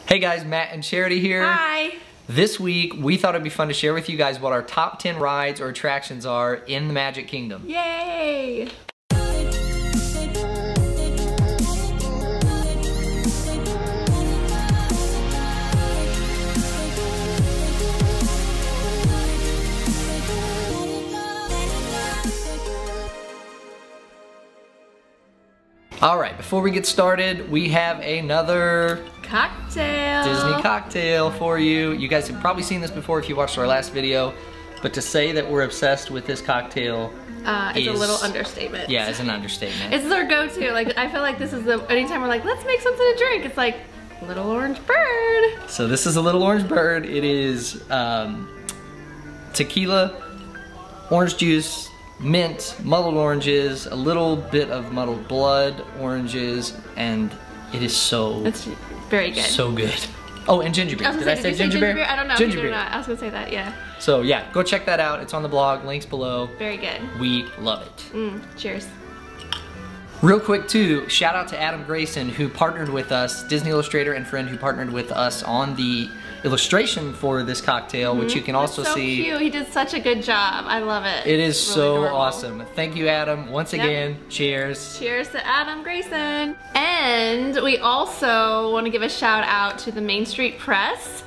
Hey guys, Matt and Charity here. Hi. This week, we thought it'd be fun to share with you guys what our top 10 rides or attractions are in the Magic Kingdom. Yay! All right, before we get started, we have another Cocktail. Disney cocktail for you. You guys have probably seen this before if you watched our last video, but to say that we're obsessed with this cocktail is a little understatement. Yeah, it's an understatement. It's our go-to. Like, I feel like this is the, anytime we're like, let's make something to drink, it's like, Little Orange Bird. So this is a Little Orange Bird. It is tequila, orange juice, mint, muddled oranges, a little bit of muddled blood, oranges, and it is so It's very good. So good. Oh, and ginger beer. Did I say ginger beer? I don't know. Ginger Ginger beer. I was gonna say that, yeah. So yeah, go check that out. It's on the blog, links below. Very good. We love it. Cheers. Real quick too, shout out to Adam Grayson who partnered with us, Disney illustrator and friend who partnered with us on the illustration for this cocktail, which you can also That's so see. cute. He did such a good job. I love it. It is It's really so adorable. awesome. Thank you, Adam. Once again, cheers. Cheers to Adam Grayson. And we also want to give a shout out to the Main Street Press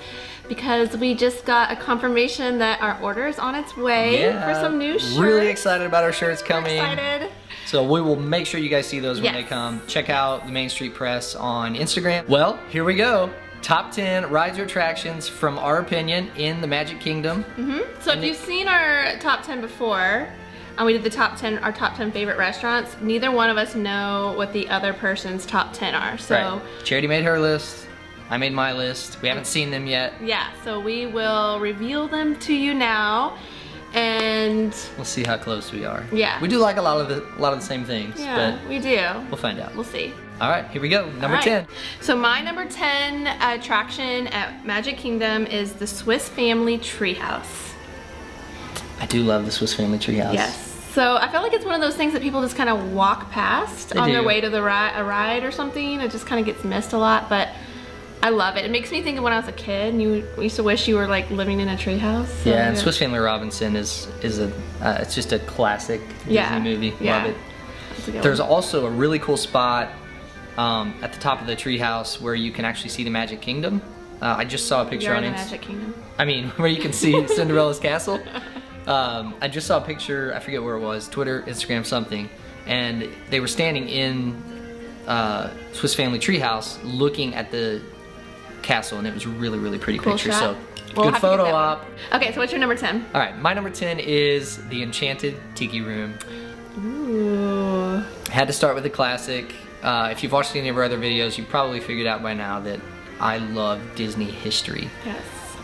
because we just got a confirmation that our order is on its way for some new shirts. Really excited about our shirts coming. We're excited. So we will make sure you guys see those when they Yes. come. Check out the Main Street Press on Instagram. Well, here we go. Top 10 rides or attractions from our opinion in the Magic Kingdom. So if you've seen our top 10 before, and we did the top 10, our top 10 favorite restaurants, neither one of us know what the other person's top 10 are. So Right. Charity made her list. I made my list. We haven't seen them yet. yeah, so we will reveal them to you now. And We'll see how close we are. Yeah. We do like a lot of the same things, yeah, we do. but we'll find out. We'll see. All right, here we go. Number All right. 10. So my number 10 attraction at Magic Kingdom is the Swiss Family Treehouse. I do love the Swiss Family Treehouse. Yes. So I feel like it's one of those things that people just kind of walk past They on do. their way to the a ride or something. It just kind of gets missed a lot, but I love it. It makes me think of when I was a kid and you used to wish you were like living in a treehouse. So, Yeah, and Swiss Family Robinson is a it's just a classic Disney movie. Yeah. Love it. That's a good There's one. also a really cool spot at the top of the treehouse where you can actually see the Magic Kingdom. I just saw a picture You're on in the it. Magic Kingdom. I mean, where you can see Cinderella's castle. I just saw a picture, I forget where it was, Twitter, Instagram, something, and they were standing in Swiss Family Treehouse looking at the castle, and it was a really, really pretty Cool picture. shot. So, We'll good have to get photo that one. op. Okay, so what's your number 10? All right, my number 10 is the Enchanted Tiki Room. Ooh. Had to start with the classic. If you've watched any of our other videos, you probably figured out by now that I love Disney history. Yes.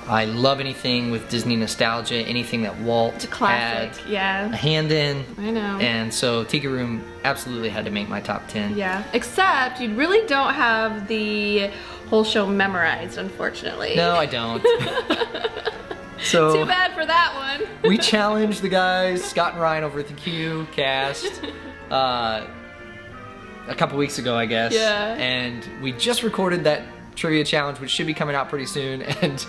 I love anything with Disney nostalgia, anything that Walt It's a classic. had a Yeah. hand in. I know. And so Tiki Room absolutely had to make my top 10. Yeah. Except you really don't have the whole show memorized, unfortunately. No, I don't. So Too bad for that one. we challenged the guys, Scott and Ryan over at the Q cast, a couple weeks ago, I guess. Yeah. And we just recorded that trivia challenge, which should be coming out pretty soon. And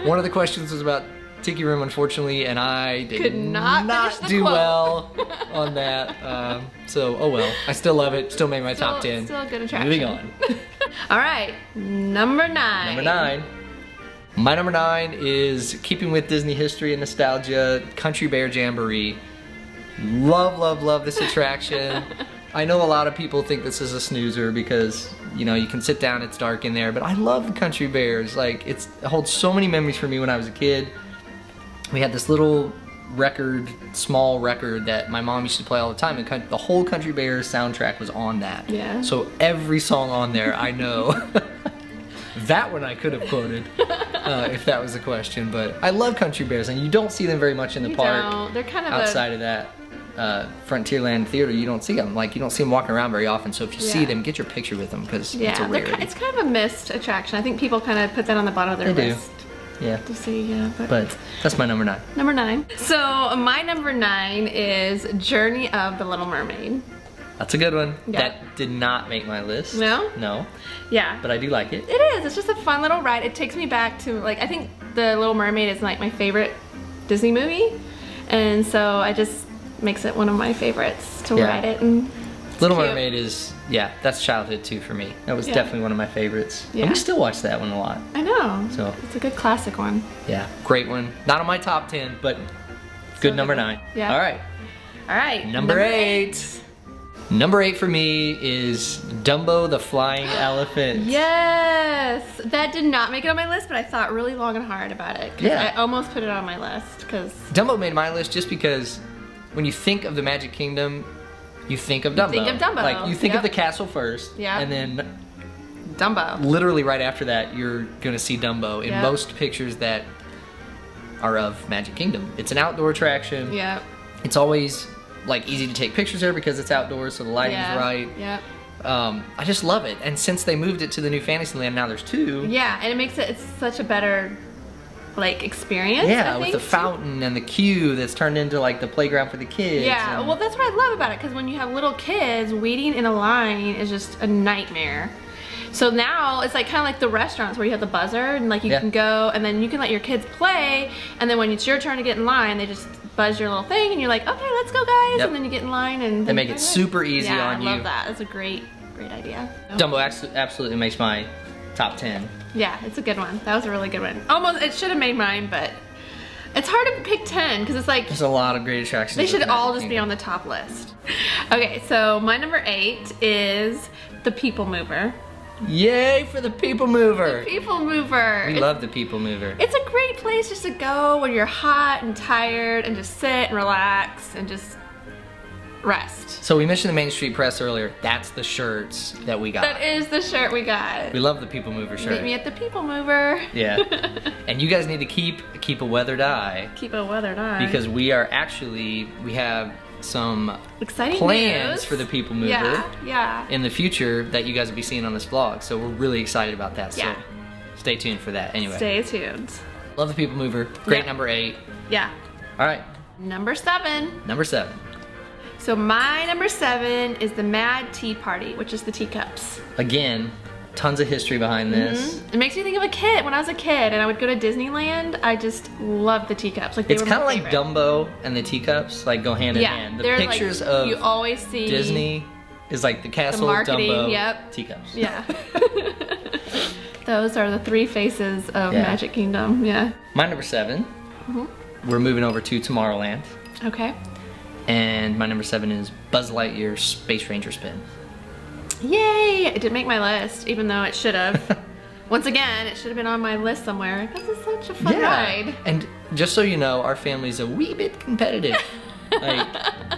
one of the questions was about Tiki Room, unfortunately, and I did Could not finish the do quote. well on that. So, oh well. I still love it. Still made my top 10. Still a good attraction. Moving on. All right, number 9. Number 9. My number 9 is keeping with Disney history and nostalgia, Country Bear Jamboree. Love, love, love this attraction. I know a lot of people think this is a snoozer because, you know, you can sit down, it's dark in there, but I love the Country Bears. Like, it holds so many memories for me when I was a kid. We had this little record, small record that my mom used to play all the time, and the whole Country Bears soundtrack was on that. Yeah. So every song on there, I know. That one I could have quoted if that was the question, but I love Country Bears, and you don't see them very much in the You park. don't. They're kind of outside of that Frontierland Theater. You don't see them. Like, you don't see them walking around very often. So if you see Yeah. them, get your picture with them because it's a yeah, rarity. it's kind of a missed attraction. I think people kind of put that on the bottom of their They do. list. Yeah, To see, yeah, but that's my number 9. Number 9. So my number 9 is Journey of the Little Mermaid. That's a good one. Yeah. That did not make my list. No? No. Yeah. But I do like it. It is. It's just a fun little ride. It takes me back to, like, I think The Little Mermaid is like my favorite Disney movie. And so I just makes it one of my favorites to ride it. And Little cute. Mermaid is, yeah, that's childhood too for me. That was Yeah. definitely one of my favorites. Yeah. And we still watch that one a lot. I know. So it's a good classic one. yeah, great one. Not on my top 10, but good number 9. Yeah. All right. All right. Number 8. Number 8 for me is Dumbo the Flying Elephant. Yes, that did not make it on my list, but I thought really long and hard about it. Yeah. I almost put it on my list because Dumbo made my list just because when you think of the Magic Kingdom, you think of Dumbo. think of Dumbo. Like you think of Yep. the castle first, Yep. and then Dumbo. literally right after that, you're gonna see Dumbo in Yep. most pictures that are of Magic Kingdom. It's an outdoor attraction. Yep. It's always like easy to take pictures there because it's outdoors, so the lighting's Yeah. right. Yep. I just love it. And since they moved it to the new Fantasyland, now there's 2. Yeah, and it makes it's such a better like experience. Yeah, I with think, the fountain and the queue that's turned into like the playground for the kids. Yeah, and- well that's what I love about it because when you have little kids, waiting in a line is just a nightmare. So now it's like kind of like the restaurants where you have the buzzer and like you Yeah. can go and then you can let your kids play and then when it's your turn to get in line, they just buzz your little thing and you're like, okay, let's go guys, Yep. and then you get in line and They make it super easy yeah, on you. I love that. It's a great idea. Dumbo absolutely makes my top 10. Yeah, it's a good one. That was a really good one. Almost, it should have made mine, but it's hard to pick 10 because it's like There's a lot of great attractions. they at should the all Magic just be Kingdom. on the top list. Okay, so my number 8 is the People Mover. Yay for the People Mover! People Mover. We love the People Mover. It's a great place just to go when you're hot and tired and just sit and relax and just rest. So we mentioned the Main Street Press earlier. That's the shirts that we got. That is the shirt we got. We love the People Mover shirt. Meet me at the People Mover. Yeah. And you guys need to keep a weathered eye Keep a weathered eye. because we have some exciting plans news. for the People Mover Yeah. in the future that you guys will be seeing on this vlog. So we're really excited about that. Yeah. So stay tuned for that. Anyway. Stay tuned. Love the People Mover. Great Yeah. number 8. Yeah. All right. Number 7. Number 7. So my number 7 is the Mad Tea Party, which is the teacups. Again, tons of history behind this. It makes me think of a kid. When I was a kid and I would go to Disneyland, I just loved the teacups. Like they It's were kind of my like favorite. Dumbo and the teacups, like go hand in Yeah, hand. The they're pictures like, of you always see Disney is like the castle, marketing, Dumbo, yep. teacups. Yeah. Those are the 3 faces of Yeah. Magic Kingdom. Yeah. My number 7, we're moving over to Tomorrowland. Okay. And my number 7 is Buzz Lightyear's Space Ranger Spin. Yay! It didn't make my list, even though it should have. Once again, it should have been on my list somewhere because it's such a fun ride. And just so you know, our family's a wee bit competitive. Like,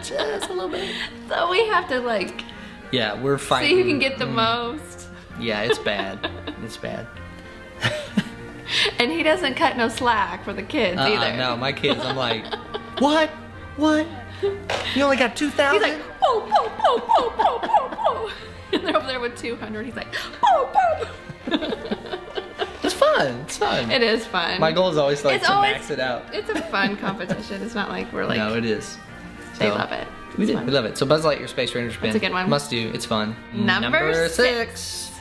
just a little bit. So we have to like Yeah, we're fighting. see who can get the most. Yeah, it's bad. It's bad. And he doesn't cut no slack for the kids either. No, my kids, I'm like, what? What? You only got 2,000? He's like, po, po, po, po, po, po, po. And they're over there with 200. He's like, po, po. It's fun. It's fun. It is fun. My goal is always like It's to always- max it out. It's a fun competition. It's not like we're like, No, it is. they So, love it. We It's did. fun. We love it. So Buzz Lightyear Space Ranger Spin. That's a good one. Must do. It's fun. Number 6.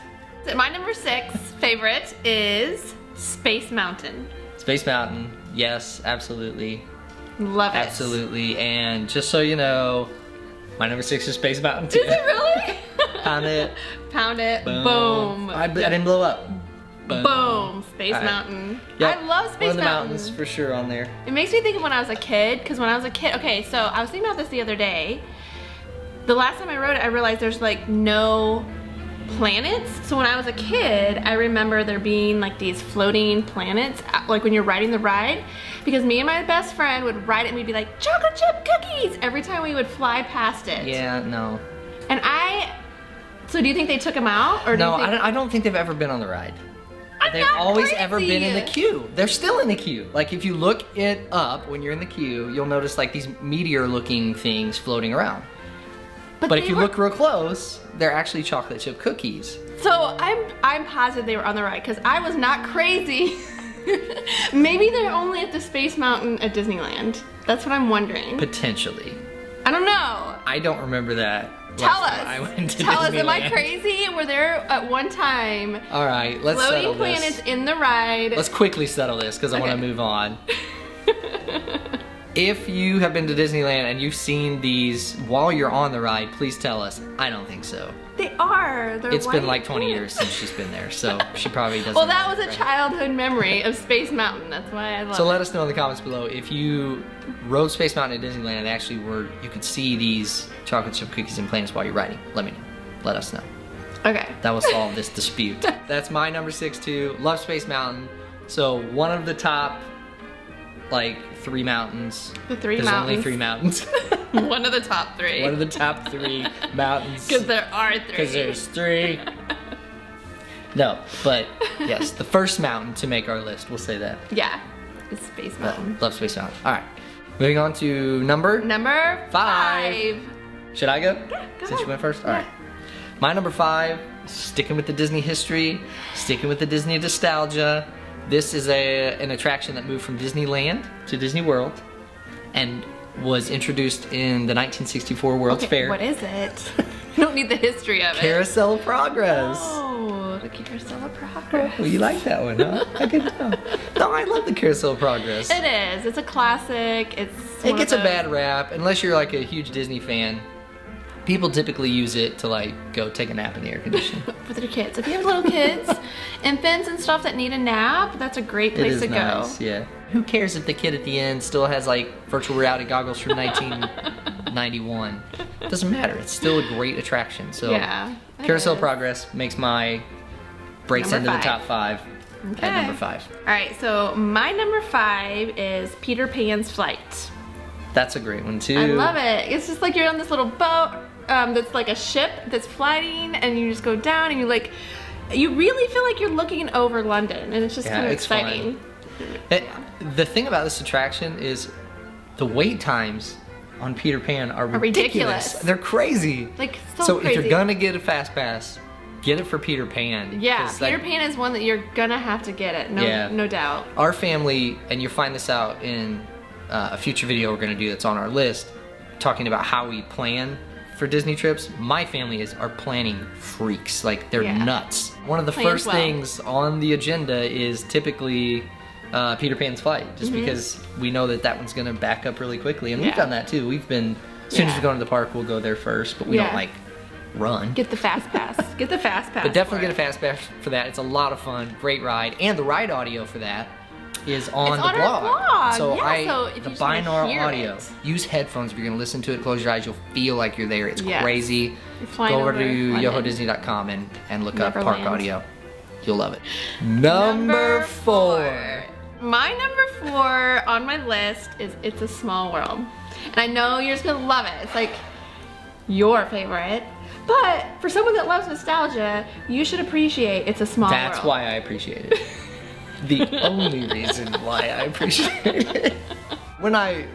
My number 6 favorite is Space Mountain. Space Mountain. Yes, absolutely. Love it. Absolutely. And just so you know, my number 6 is Space Mountain too. Is it really? Pound it. Pound it. Boom. Boom. I didn't blow up. Boom. Space All right. Mountain. Yep. I love Space One of the Mountain. mountains for sure on there. It makes me think of when I was a kid, because when I was a kid, okay, so I was thinking about this the other day. The last time I rode it, I realized there's like no planets. So when I was a kid, I remember there being like these floating planets, like when you're riding the ride, because me and my best friend would ride it and we'd be like, chocolate chip cookies, every time we would fly past it. Yeah, no. And so do you think they took them out? Or do No, you think, I don't think they've ever been on the ride. I'm They've not always crazy. ever been in the queue. They're still in the queue. Like if you look it up when you're in the queue, you'll notice like these meteor looking things floating around. But if they you were- look real close, they're actually chocolate chip cookies. So I'm positive they were on the ride because I was not crazy. Maybe they're only at the Space Mountain at Disneyland. That's what I'm wondering. Potentially. I don't know. I don't remember that. Tell last time I went to us, am I Disneyland. crazy? We're there at one time. All right, let's settle Floating planets this. in the ride. Let's quickly settle this because I want to move on. If you have been to Disneyland and you've seen these while you're on the ride, please tell us. I don't think so. They are. They're It's been white. like 20 years since she's been there, so she probably doesn't. Well, that was remember, a right? childhood memory of Space Mountain. That's why I love So it. let us know in the comments below if you rode Space Mountain at Disneyland and actually you could see these chocolate chip cookies and planets while you're riding. Let me know. Let us know. Okay. That will solve this dispute. That's my number 6 too. Love Space Mountain. So one of the top, like, 3 mountains. The 3 There's mountains. only 3 mountains. One of the top 3. One of the top 3 mountains. Because there are 3. Because there's 3. No, but yes, the first mountain to make our list. We'll say that. Yeah. It's Space Mountain. Love Space Mountain. All right. Moving on to number. Number 5. Should I go? Yeah, go Since ahead. you went first? Yeah. All right. My number 5, sticking with the Disney history, sticking with the Disney nostalgia. This is an attraction that moved from Disneyland to Disney World and was introduced in the 1964 World's Okay, Fair. what is it? You don't need the history of it. Carousel of Progress. Oh, the Carousel of Progress. Oh, you like that one, huh? I can tell. No, I love the Carousel of Progress. It is. It's a classic. It's It one gets of a bad rap, unless you're like a huge Disney fan. People typically use it to like go take a nap in the air conditioning. with your kids. If you have little kids, infants and stuff that need a nap, that's a great It place is to nice, go. yeah. Who cares if the kid at the end still has like virtual reality goggles from 1991? Doesn't matter. It's still a great attraction. So Yeah. it Carousel of is. Progress makes my breaks Number into the 5. top 5 Okay. at number 5. All right, so my number 5 is Peter Pan's Flight. That's a great one too. I love it. It's just like you're on this little boat that's like a ship that's flying, and you just go down, and you really feel like you're looking over London, and it's just Yeah, kind of it's fun. exciting. The thing about this attraction is the wait times on Peter Pan are ridiculous. ridiculous. They're crazy. Like So crazy. if you're gonna get a fast pass, get it for Peter Pan. Yeah, 'Cause, Peter like, Pan is one that you're gonna have to get it. No, Yeah. no doubt. Our family, and you'll find this out in a future video we're gonna do that's on our list, talking about how we plan for Disney trips. My family are planning freaks. Like, they're Yeah. nuts. One of the Plans first well. things on the agenda is typically Peter Pan's Flight, just because we know that one's gonna back up really quickly. And we've Mm-hmm. Yeah. done that too. We've been, as soon as Yeah. we go into the park, we'll go there first, but we Yeah. don't like run. Get the fast pass. Get the fast pass. But definitely for get a fast pass for that. It's a lot of fun, great ride, and the ride audio for that is on It's the on our blog. blog. So Yeah, so if the you just wanna binaural hear audio. it. Use headphones if you're gonna listen to it. Close your eyes. You'll feel like you're there. It's Yes. crazy. You're flying Go over over to London. yohodisney.com and look up park Neverland. audio. You'll love it. Number 4. My number 4 on my list is It's a Small World. And I know you're just gonna love it. It's like your favorite. But for someone that loves nostalgia, you should appreciate It's a Small World. That's why I appreciate it. The only reason why I appreciate it. When I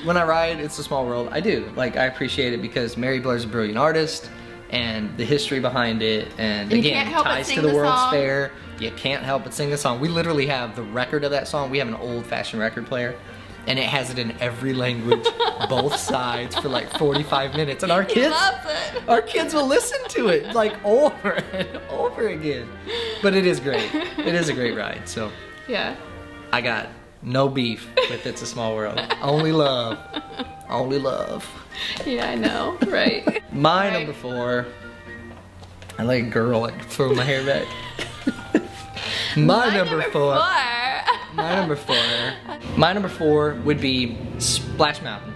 ride It's a Small World, I do. Like, I appreciate it because Mary Blair's a brilliant artist, and the history behind it, and you again, can't help but ties sing to the the World's song. Fair. You can't help but sing the song. We literally have the record of that song. We have an old-fashioned record player, and it has it in every language, both sides, for like 45 minutes. And our He kids, loves it. our kids will listen to it like over and over again. But it is great. It is a great ride. So Yeah. I got no beef with It's a Small World. Only love. Only love. Yeah, I know. Right. My Right. number 4. I like a girl like throw my hair back. My number 4. My number 4. My number 4 would be Splash Mountain.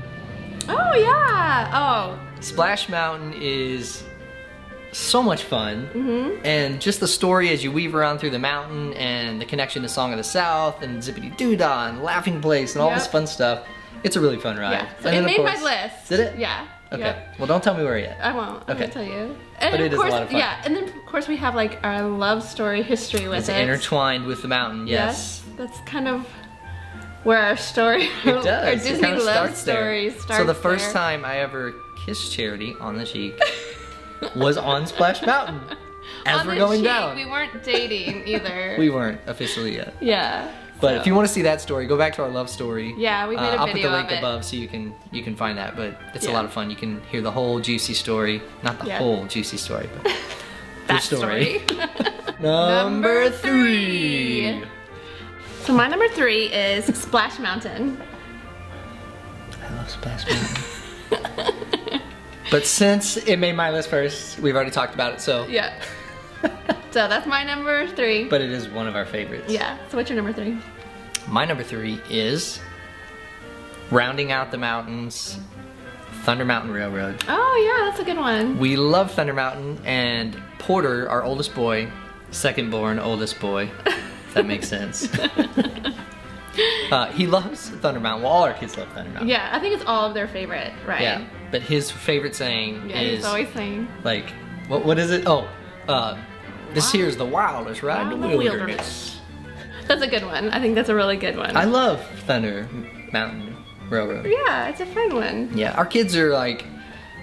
Oh yeah. Oh. Splash Mountain is so much fun, and just the story as you weave around through the mountain, and the connection to Song of the South, and Zippity Doo Dah, and Laughing Place, and all this Yep. fun stuff. It's a really fun ride. Yeah. So And it then, of made my course- list. Did it? Yeah. Okay. Yep. Well, don't tell me where yet. I won't. I'm Okay. gonna tell you. And But of it is a course, lot of fun. Yeah, and then of course we have like our love story history with It's it. intertwined with the mountain. Yes. That's kind of where our story, It our does. Disney It kind of love starts story there. starts So the first there. time I ever kissed Charity on the cheek was on Splash Mountain as On we're the going cheek, down. we weren't dating either. We weren't officially yet. Yeah. But So- if you want to see that story, go back to our love story. Yeah, we made a I'll put video the link of it. above so you can find that. But it's a Yeah. lot of fun. You can hear the whole juicy story, not the Yeah. whole juicy story, but the That story. story. Number 3. So my number 3 is Splash Mountain. I love Splash Mountain. But since it made my list first, we've already talked about it, so. Yeah. So that's my number 3. But it is one of our favorites. Yeah. So what's your number 3? My number 3 is rounding out the mountains, Thunder Mountain Railroad. Oh yeah, that's a good one. We love Thunder Mountain, and Porter, our oldest boy, second born oldest boy, if that makes sense. He loves Thunder Mountain. Well, all our kids love Thunder Mountain. Yeah, I think it's all of their favorite, right? Yeah, but his favorite saying Yeah, is he's always saying. like, what is it? Oh, this here's the wildest ride in the Wild wilderness. That's a good one. I think that's a really good one. I love Thunder Mountain Railroad. Yeah, it's a fun one. Yeah, our kids are like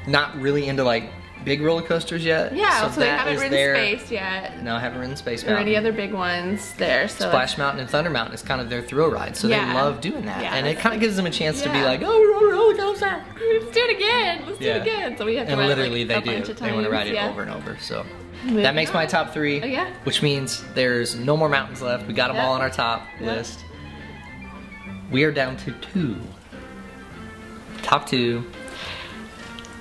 not really into like big roller coasters yet. Yeah, so they that haven't is ridden their- Space yet. No, I haven't ridden Space Or Mountain. any other big ones there. So Splash Mountain and Thunder Mountain is kind of their thrill ride, so Yeah. they love doing that. Yeah, And it that's kind of gives them a chance to be Yeah. like, oh, we're on a roller coaster. Let's do it again. Let's do Yeah. it again. So we have to And ride it, literally like, they a do. bunch of They want to times. ride it Yeah. over and over. So Moving that makes my on. top 3, Oh, yeah. which means there's no more mountains left. We got them Yep. all on our top Yep. list. We are down to 2. Top 2.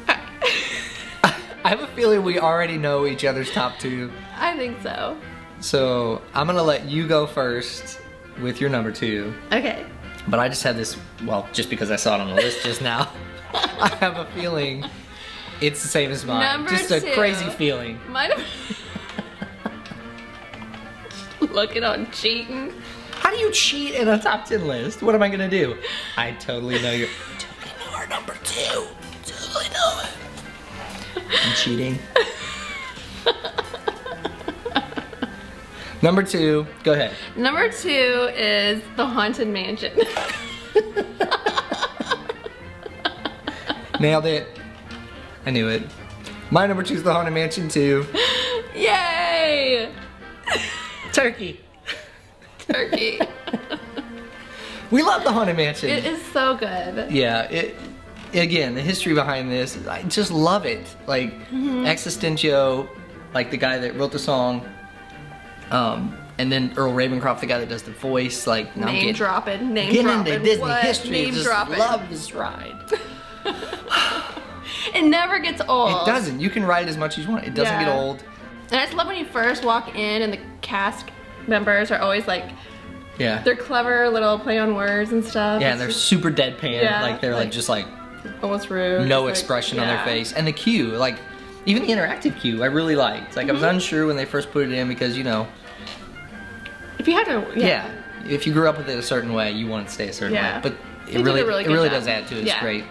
I have a feeling we already know each other's top 2. I think so. So I'm gonna let you go first with your number 2. Okay. But I just had this, well, just because I saw it on the list just now, I have a feeling it's the same as mine. Number just a 2. crazy feeling. Might have. Looking on cheating. How do you cheat in a top 10 list? What am I gonna do? I totally know your, totally know our number 2. Totally know it. I'm cheating. Number 2, go ahead. Number 2 is the Haunted Mansion. Nailed it. I knew it. My number 2 is the Haunted Mansion 2. Yay! Turkey. Turkey. We love the Haunted Mansion. It is so good. Yeah, again, the history behind this, I just love it. Like, Existencio, like the guy that wrote the song, and then Earl Ravencroft, the guy that does the voice, like, now I'm Name getting, dropping. Name getting dropping. into Disney What? history. Name Just dropping. love this ride. It never gets old. It doesn't. You can ride it as much as you want. It doesn't get Yeah. old. And I just love when you first walk in and the cast members are always like, Yeah. they're clever little play on words and stuff. Yeah, It's and they're just super deadpan. Yeah, like, they're like- just like almost rude. no Just, like, expression on their yeah. face. And the queue, like, even the interactive queue, I really liked. Like, I was unsure when they first put it in because, you know, If you had to, yeah, if you grew up with it a certain way, you want it to stay a certain Yeah. way. But They it did really, a really it good really job. does add to it. It's Yeah. great.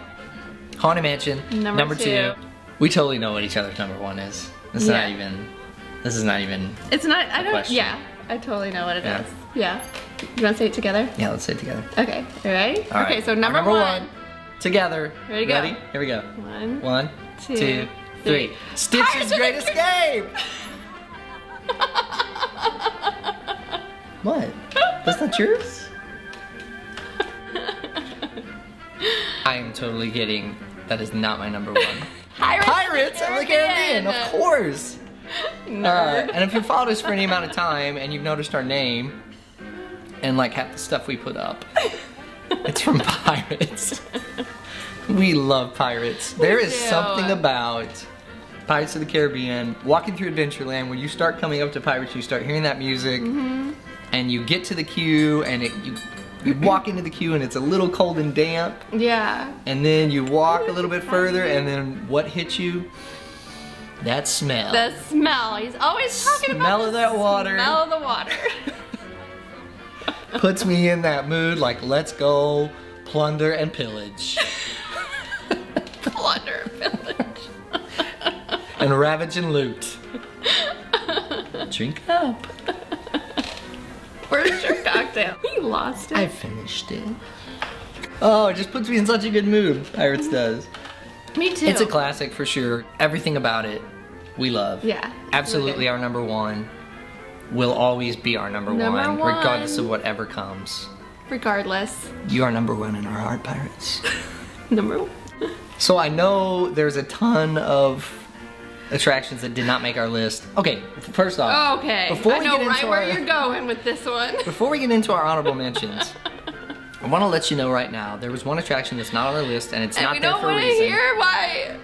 Haunted Mansion, Number 2. We totally know what each other's number 1 is. It's Yeah. not even. This is not even. It's not, I don't, question. yeah, I totally know what it is. Yeah. Yeah. You want to say it together? Yeah, let's say it together. Okay, you ready? All Okay, right. so Our number 1. Together. Ready to go. Here we go. 1, 1, 2, 2, 3. 3. Stitch's Pirates of Great the Escape! What? That's not yours? I am totally kidding. That is not my number 1. Pirates of the Caribbean, of course! Nerd. And if you followed us for any amount of time and you've noticed our name and like half the stuff we put up, it's from Pirates. We love Pirates. There is do. something about Pirates of the Caribbean, walking through Adventureland, when you start coming up to Pirates, you start hearing that music, and you get to the queue, and you walk into the queue, and it's a little cold and damp, Yeah. and then you walk a little bit further, and then what hits you? That smell. The smell. He's always talking about Smell the of that water. smell of the water. Puts me in that mood, like, let's go plunder and pillage. Plunder village. And ravage and loot. Drink up. Where's your cocktail? You lost it. I finished it. Oh, it just puts me in such a good mood, Pirates does. Me too. It's a classic for sure. Everything about it, we love. Yeah. Absolutely really our number 1. will always be our number one, one. regardless of whatever comes. Regardless. You are number one in our heart, Pirates. Number one. So I know there's a ton of attractions that did not make our list. Okay, first off, Okay, before I we know get right into where our, you're going with this one. Before we get into our honorable mentions, I want to let you know right now, there was one attraction that's not on our list, and it's not there for a reason. And we don't want to hear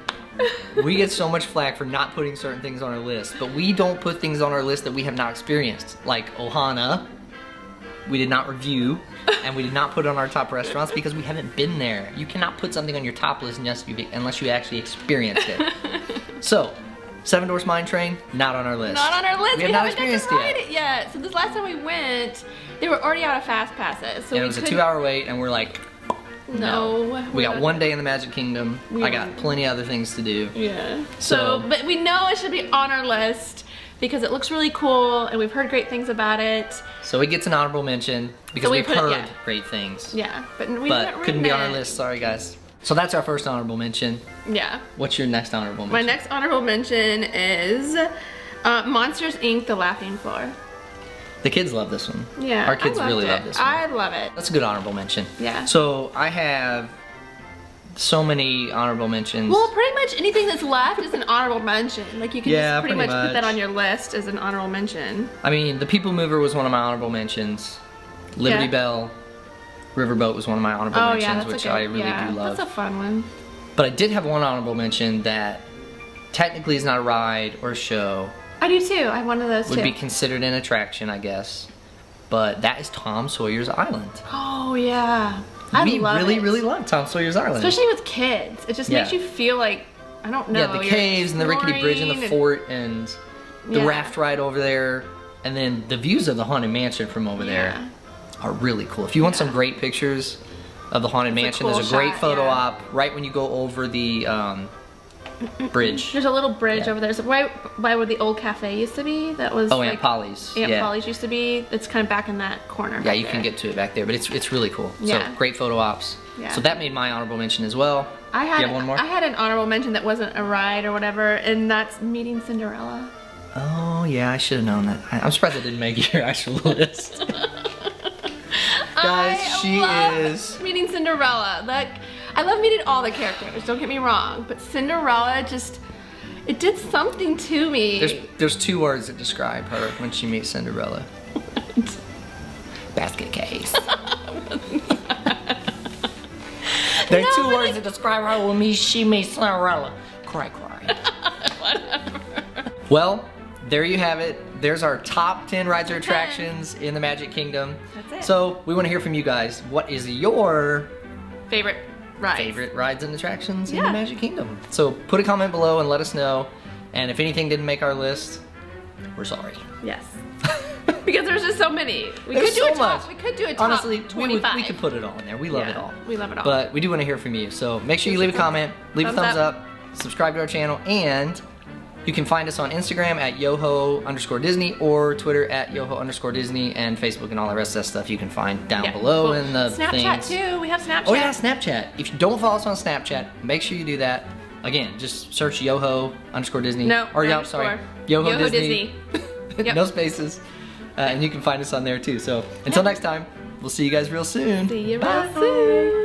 why. We get so much flack for not putting certain things on our list, but we don't put things on our list that we have not experienced. Like Ohana, we did not review, and we did not put on our top restaurants because we haven't been there. You cannot put something on your top list unless you actually experienced it. So, Seven Dwarfs Mine Train, not on our list. Not on our list. We have not experienced it yet. So this last time we went, they were already out of fast passes. So and it was a 2-hour wait, and we're like, no. We got one day in the Magic Kingdom. I got plenty of other things to do. Yeah. So, but we know it should be on our list because it looks really cool, and we've heard great things about it. So it gets an honorable mention because we've heard great things. Yeah, but couldn't be on our list. Sorry, guys. So that's our first honorable mention. Yeah. What's your next honorable mention? My next honorable mention is Monsters, Inc. The Laughing Floor. The kids love this one. Yeah, our kids really love this one. I love it. That's a good honorable mention. Yeah. So I have so many honorable mentions. Well, pretty much anything that's left is an honorable mention. Like you can just pretty much put that on your list as an honorable mention. I mean, the People Mover was one of my honorable mentions. Liberty Bell, Riverboat was one of my honorable mentions, which I really do love. That's a fun one. But I did have one honorable mention that technically is not a ride or a show. I do too. I have one of those too. Would be considered an attraction, I guess. But that is Tom Sawyer's Island. Oh yeah. We really love Tom Sawyer's Island. Especially with kids. It just makes you feel like, I don't know. Yeah, the caves and the rickety bridge and the fort and the raft ride over there. And then the views of the Haunted Mansion from over there are really cool. If you want some great pictures of the Haunted Mansion, there's a great photo op right when you go over the bridge. There's a little bridge over there. So right by where the old cafe used to be. That was Aunt Polly's. Aunt Polly's used to be. It's kind of back in that corner. Yeah, you can get to it back there, but it's really cool. Yeah. So great photo ops. Yeah. So that made my honorable mention as well. Do you have one more? I had an honorable mention that wasn't a ride or whatever, and that's Meeting Cinderella. Oh yeah, I should have known that. I'm surprised I didn't make your actual list. Guys, she is Meeting Cinderella. Like, I love meeting all the characters, don't get me wrong, but Cinderella just, it did something to me. There's 2 words that describe her when she meets Cinderella. Basket case. There's 2 words that describe her when she meets Cinderella. Cry, cry. Whatever. Well, there you have it. There's our top 10 rides or attractions in the Magic Kingdom. That's it. So we want to hear from you guys. What is your favorite rides and attractions in the Magic Kingdom? So put a comment below and let us know. And if anything didn't make our list, we're sorry. Yes. Because there's just so many. We There's could do so a top, much. We could do a top Honestly, 25. we could put it all in there. We love it all. We love it all. But we do want to hear from you. So make sure you leave a comment, leave a thumbs up, subscribe to our channel, and you can find us on Instagram at yoho_Disney or Twitter at yoho_Disney, and Facebook and all the rest of that stuff you can find down below in the Snapchat things. too. We have Snapchat. Oh yeah, Snapchat. If you don't follow us on Snapchat, make sure you do that. Again, just search yoho_Disney. No, or sorry, Yoho Disney. Yep. No spaces. And you can find us on there too. So until next time, we'll see you guys real soon. See you real soon.